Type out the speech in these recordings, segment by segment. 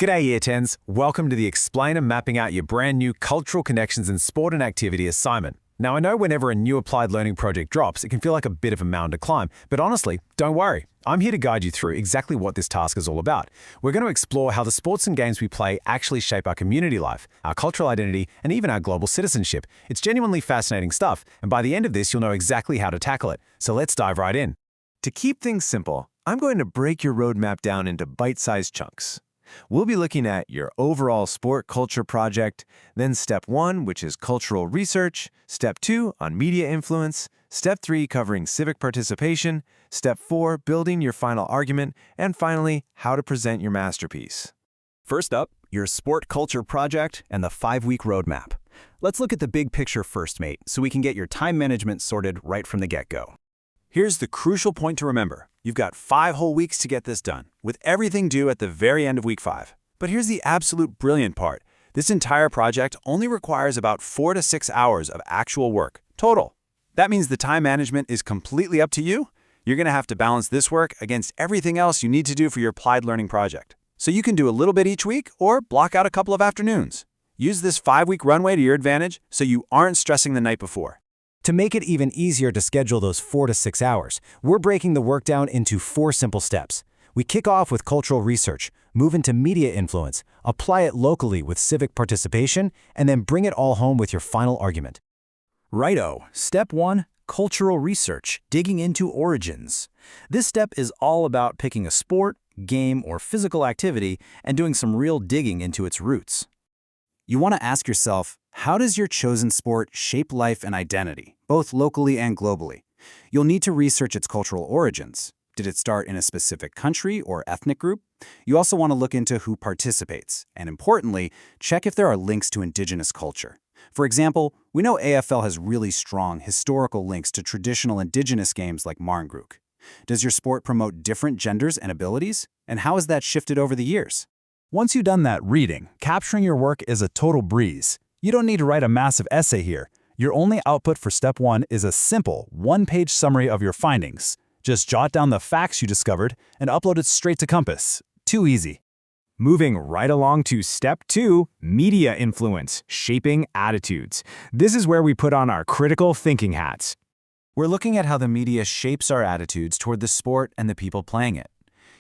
G'day Year 10s, welcome to the Explainer mapping out your brand new Cultural Connections in Sport and Activity assignment. Now I know whenever a new applied learning project drops, it can feel like a bit of a mountain to climb, but honestly, don't worry. I'm here to guide you through exactly what this task is all about. We're going to explore how the sports and games we play actually shape our community life, our cultural identity, and even our global citizenship. It's genuinely fascinating stuff, and by the end of this, you'll know exactly how to tackle it. So let's dive right in. To keep things simple, I'm going to break your roadmap down into bite-sized chunks. We'll be looking at your overall sport culture project, then Step 1, which is cultural research, Step 2 on media influence, Step 3 covering civic participation, Step 4 building your final argument, and finally, how to present your masterpiece. First up, your sport culture project and the 5-week roadmap. Let's look at the big picture first, mate, so we can get your time management sorted right from the get-go. Here's the crucial point to remember. You've got 5 whole weeks to get this done, with everything due at the very end of week 5. But here's the absolute brilliant part. This entire project only requires about 4 to 6 hours of actual work, total. That means the time management is completely up to you. You're going to have to balance this work against everything else you need to do for your applied learning project. So you can do a little bit each week or block out a couple of afternoons. Use this 5-week runway to your advantage so you aren't stressing the night before. To make it even easier to schedule those 4 to 6 hours, we're breaking the work down into 4 simple steps. We kick off with cultural research, move into media influence, apply it locally with civic participation, and then bring it all home with your final argument. Righto. Step 1, cultural research, digging into origins. This step is all about picking a sport, game, or physical activity and doing some real digging into its roots. You want to ask yourself, how does your chosen sport shape life and identity, both locally and globally? You'll need to research its cultural origins. Did it start in a specific country or ethnic group? You also want to look into who participates, and importantly, check if there are links to indigenous culture. For example, we know AFL has really strong historical links to traditional indigenous games like Marngrook. Does your sport promote different genders and abilities? And how has that shifted over the years? Once you've done that reading, capturing your work is a total breeze. You don't need to write a massive essay here. Your only output for Step 1 is a simple, 1-page summary of your findings. Just jot down the facts you discovered and upload it straight to Compass. Too easy. Moving right along to Step 2, media influence, shaping attitudes. This is where we put on our critical thinking hats. We're looking at how the media shapes our attitudes toward the sport and the people playing it.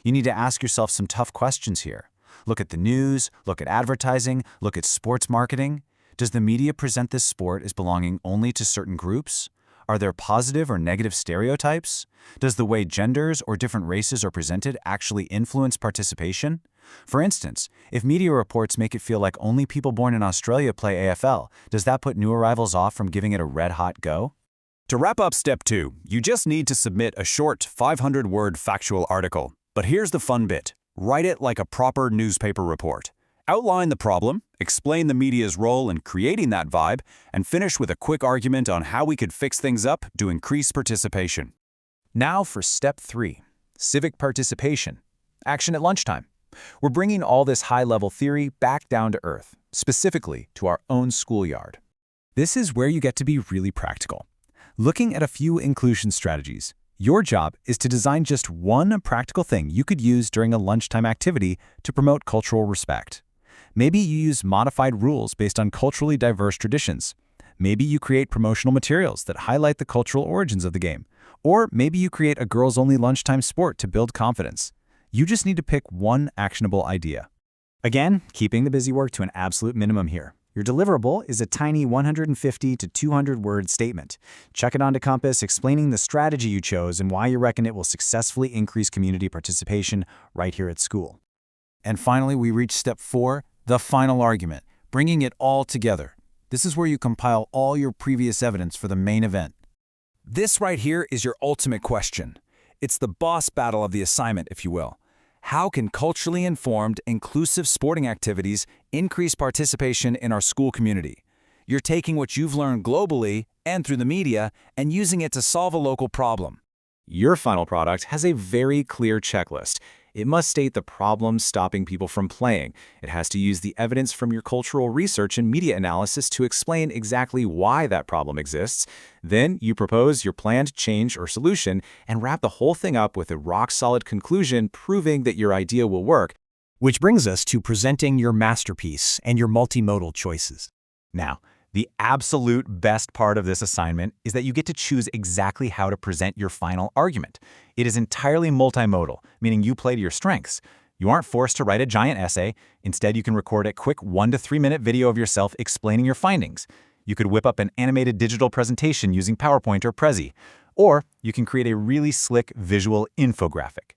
You need to ask yourself some tough questions here. Look at the news, look at advertising, look at sports marketing. Does the media present this sport as belonging only to certain groups? Are there positive or negative stereotypes? Does the way genders or different races are presented actually influence participation? For instance, if media reports make it feel like only people born in Australia play AFL, does that put new arrivals off from giving it a red-hot go? To wrap up Step 2, you just need to submit a short 500-word factual article. But here's the fun bit. Write it like a proper newspaper report. Outline the problem, explain the media's role in creating that vibe, and finish with a quick argument on how we could fix things up to increase participation. Now for Step 3, civic participation. Action at lunchtime. We're bringing all this high-level theory back down to earth, specifically to our own schoolyard. This is where you get to be really practical. Looking at a few inclusion strategies, your job is to design just one practical thing you could use during a lunchtime activity to promote cultural respect. Maybe you use modified rules based on culturally diverse traditions. Maybe you create promotional materials that highlight the cultural origins of the game. Or maybe you create a girls-only lunchtime sport to build confidence. You just need to pick one actionable idea. Again, keeping the busy work to an absolute minimum here. Your deliverable is a tiny 150 to 200-word statement. Check it onto Compass explaining the strategy you chose and why you reckon it will successfully increase community participation right here at school. And finally, we reach Step 4, the final argument, bringing it all together. This is where you compile all your previous evidence for the main event. This right here is your ultimate question. It's the boss battle of the assignment, if you will. How can culturally informed, inclusive sporting activities increase participation in our school community? You're taking what you've learned globally and through the media and using it to solve a local problem. Your final product has a very clear checklist. It must state the problems stopping people from playing. It has to use the evidence from your cultural research and media analysis to explain exactly why that problem exists. Then you propose your planned change or solution and wrap the whole thing up with a rock-solid conclusion proving that your idea will work. Which brings us to presenting your masterpiece and your multimodal choices. Now, the absolute best part of this assignment is that you get to choose exactly how to present your final argument. It is entirely multimodal, meaning you play to your strengths. You aren't forced to write a giant essay. Instead, you can record a quick 1 to 3 minute video of yourself explaining your findings. You could whip up an animated digital presentation using PowerPoint or Prezi. Or you can create a really slick visual infographic.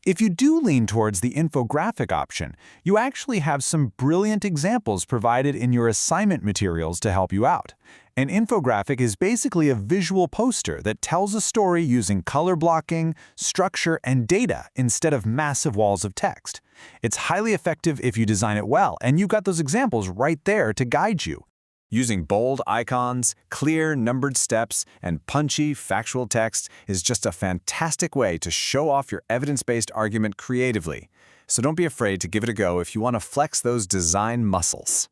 If you do lean towards the infographic option, you actually have some brilliant examples provided in your assignment materials to help you out. An infographic is basically a visual poster that tells a story using color blocking, structure, and data instead of massive walls of text. It's highly effective if you design it well, and you've got those examples right there to guide you. Using bold icons, clear numbered steps, and punchy factual text is just a fantastic way to show off your evidence-based argument creatively. So don't be afraid to give it a go if you want to flex those design muscles.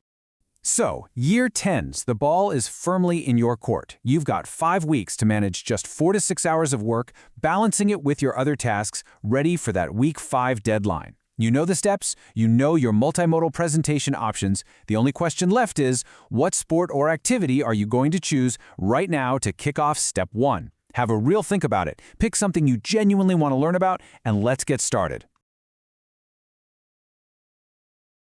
So, year 10s, the ball is firmly in your court. You've got 5 weeks to manage just 4 to 6 hours of work, balancing it with your other tasks, ready for that week 5 deadline. You know the steps, you know your multimodal presentation options. The only question left is, what sport or activity are you going to choose right now to kick off step 1? Have a real think about it. Pick something you genuinely want to learn about, and let's get started.